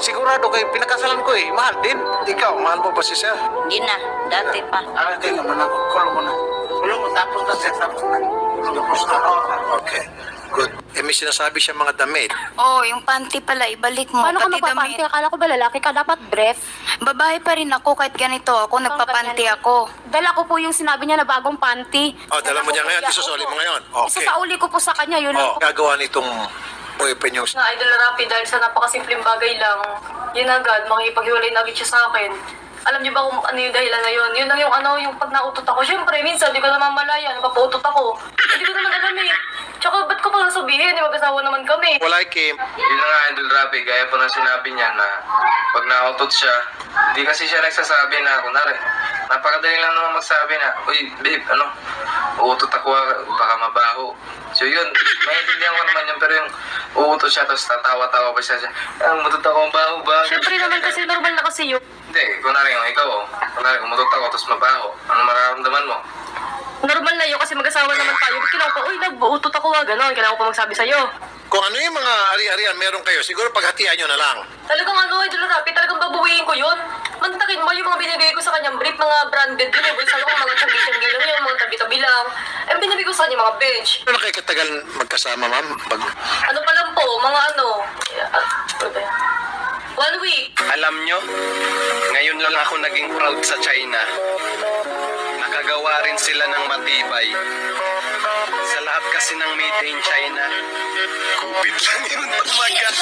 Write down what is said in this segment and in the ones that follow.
Sigurado kayo, pinakasalan ko eh. Mahal din. Ikaw, mahal mo ba si sir? Hindi na, dati pa. Hindi naman ako. Kulong mo na. Kulong mo, tapos na sir. Tapos na. Tapos na. Okay. Good. Eh, may sinasabi siya mga damit. Oh, yung panty pala, ibalik mo. Paano ka Pati magpapanty? damit. Akala ko ba lalaki ka? Dapat brief. Babae pa rin ako kahit ganito ako, nagpapanty ako. Dala ko po yung sinabi niya na bagong panty. Oh, dala mo niya ngayon. Isusuli mo ngayon. Okay. Isasauli ko po sa kanya. Yun Oh, lang po. gagawa nitong boyfriend yung... Na idol Rapi dahil sa napakasimpleng bagay lang, yun agad, makipaghiwalay na agad siya sa akin. Alam niyo ba kung ano yung dahilan na yun? Yun lang yung ano, yung pag nautot ako. Siyempre, minsan, di ko naman malaya, napapautot ako. Hindi ko naman alam eh. Tsaka, ba't ko pa sabihin? Di mag-asawa naman kami. Wala Kim. Yun na nga, Idol Rapi, gaya po ng sinabi niya na pag nautot siya, di kasi siya nagsasabi na, kunwari, napakadali lang naman magsabi na, uy, babe, uutot ako, baka mabaho. So yun, maintindihan ko naman yun, pero yung uutot siya, tapos tatawa-tawa pa siya, umutot ako, mabaho ba? Siyempre naman kasi normal na kasi yun. Hindi, kunwari yung ikaw, kunwari umutot ako, tapos mabaho, ano mararamdaman mo? Normal na yun kasi mag-asawa naman tayo. Kailangan ko, uy, nag-uutot ako, gano'n. Kailangan ko pa magsabi sa'yo. Kung ano yung mga ari-arian meron kayo, siguro paghatian nyo na lang. Talagang ano, Idol Rapi, talagang babawiin ko yun. Mantakin mo yung mga binibigay ko sa kanyang brief, mga branded yun. Yung sa ko, mga tabi-tabi lang yun, mga tabi-tabi lang. Eh, binibigay ko sa kanya mga bench. Ano kayo katagal magkasama, ma'am? Ano pa lang po, mga ano, 1 week. Alam nyo, ngayon lang ako naging proud sa China. Nakagawa rin sila ng matibay. Sa lahat kasi ng made in China, kupit lang yun tumagal.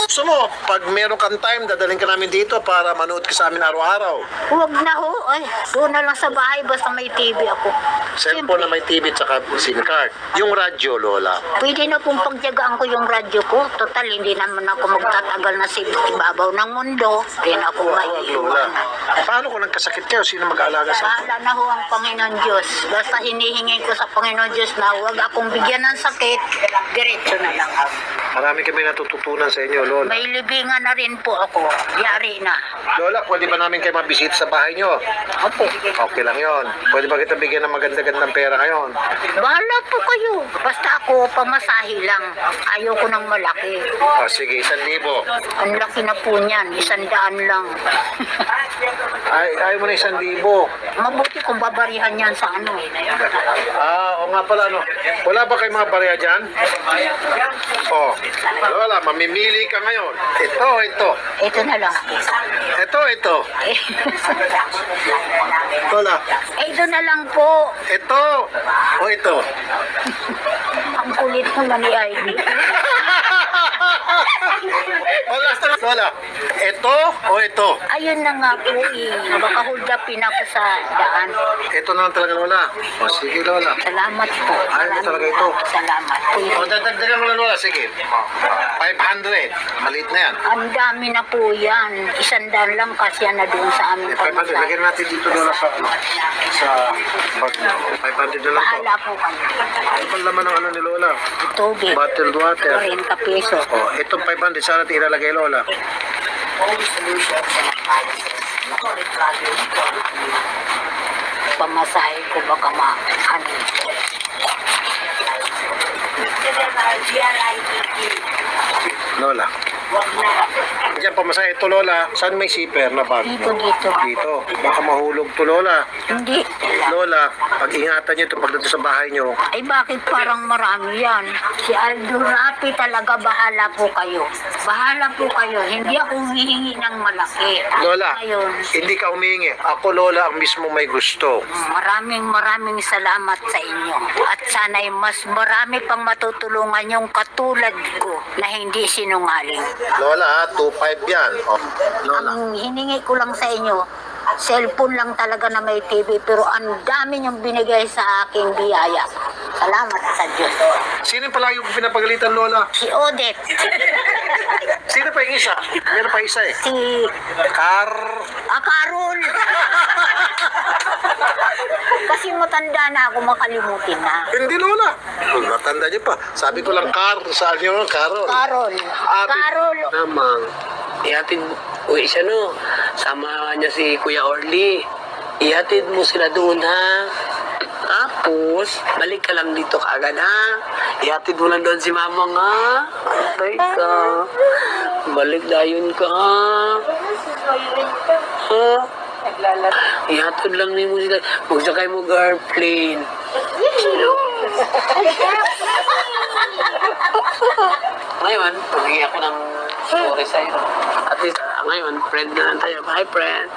Gusto mo, pag meron kang time, dadaling ka namin dito para manood ka sa amin araw-araw. Huwag na ho. Ay, doon na lang sa bahay basta may TV ako. Cellphone na may TV at saka SIM card. Yung radyo, Lola. Pwede na pong pagjagaan ko yung radyo ko. Total, hindi naman ako magtatagal na sa ibabaw ng mundo. Hindi na ako Lola. maiiwan. Paano kung nagkasakit kayo? Sino mag-aalaga sa Bahala na ho ang Panginoon Diyos. Basta hinihingi ko sa Panginoon Diyos na huwag akong bigyan ng sakit. Diretso na lang. Marami kami natututunan sa inyo, Lola. May libingan na rin po ako. Yari na. Lola, pwede ba namin kayo mabisita sa bahay nyo? Opo. Okay lang yon. Pwede ba kita bigyan ng maganda-gandang pera ngayon? Bahala po kayo. Basta ako, pamasahe lang. Ayoko ng malaki. O sige, 1,000. Ang laki na po niyan. 100 lang. Ayaw mo na 1,000. Mabuti kung babarihan yan sa ano. O nga pala, no. Wala ba kayong mga barya dyan? Oh, Lola, mamimili ka ngayon. Ito. Ito na lang. Ito. Lola, Ito na lang po. ito. O ito. Ang kulit naman ni Ivy. O last na, Lola. Ito o ito? Ayun na nga po eh. Baka hold upin ako sa daan. Ito na lang talaga, Lola. O sige, Lola. Salamat po. Ayaw mo talaga ito. Salamat po. O dadagdagan mo na, Lola. Sige. 500. Maliit na yan. Ang dami na po yan. 100 lang kasi na doon sa aming 500. pamilya. Lagyan natin dito, Lola, sa bag niya. 500 na lang to. Bahala po kayo. Ano pa laman ng ano ni Lola? Tubig. Bottled water. 40 peso. O, itong 500. Sana natin ilalagay, Lola. Pamasahe ko baka ano. Lola. Diyan pamasahe ito, Lola. Saan may zipper na bag? Dito. Dito. Baka mahulog to, Lola. Hindi. Lola, pag-ingatan nyo ito pagdating sa bahay nyo. Ay bakit parang marami yan? Si Aldo Rapi talaga bahala po kayo. Bahala po kayo. Hindi ako humihingi ng malaki. Lola, Ayun. hindi ka humingi. Ako, Lola, ang mismo may gusto. Maraming salamat sa inyo. At sana'y mas marami pang matutulungan yung katulad ko na hindi sinungaling. Lola, 2.5 yan. O, Lola. Ang hiningi ko lang sa inyo, cellphone lang talaga na may TV, pero ang dami niyong binigay sa aking biyaya. Salamat sa Diyos. Sino yung palagi ko pinapagalitan, Lola? Si Odette, Sino pa yung isa? Meron pa isa eh. si Carol. Kasi matanda na ako, makalimutin na. Hindi, Lola. Natanda niyo pa. Sabi ko lang, saan niyo, Carol. Carol. Carol. Namang. Ihatid, uwi siya no. Sama niya si Kuya Orly. Ihatid mo sila doon ha. Tapos, balik ka lang dito kaagad, ha? Ihatid mo lang doon si mama, nga. Antay ka. Balik dayon ka, ha? Ihatid lang ni mo sila. Magsakay mo airplane. Ngayon, pagiging ako ng story sa'yo. At least, ngayon, friend na lang tayo. Hi, friend.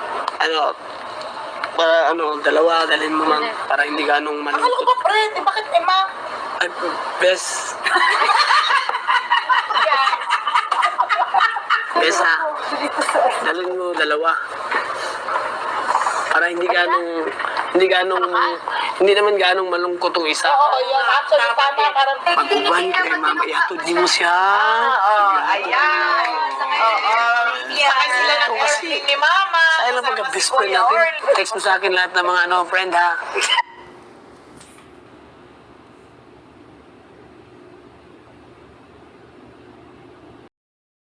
Para dalawa, dalhin mo man. Para hindi ganong malungkot. Akala ko ba, friend? Bakit Emma? Ay, best. Best, ha? Dalhin mo dalawa. Para hindi naman ganong malungkot yung isa. Oo, yun. Actually, tama. Parang Pag-uban kay mama, ihatod din mo siya. ayan. Oo. Sakay sila ng airplane ni Mama. Sa'yo lang pagka-best friend natin. Text mo sa akin lahat ng mga friend, ha?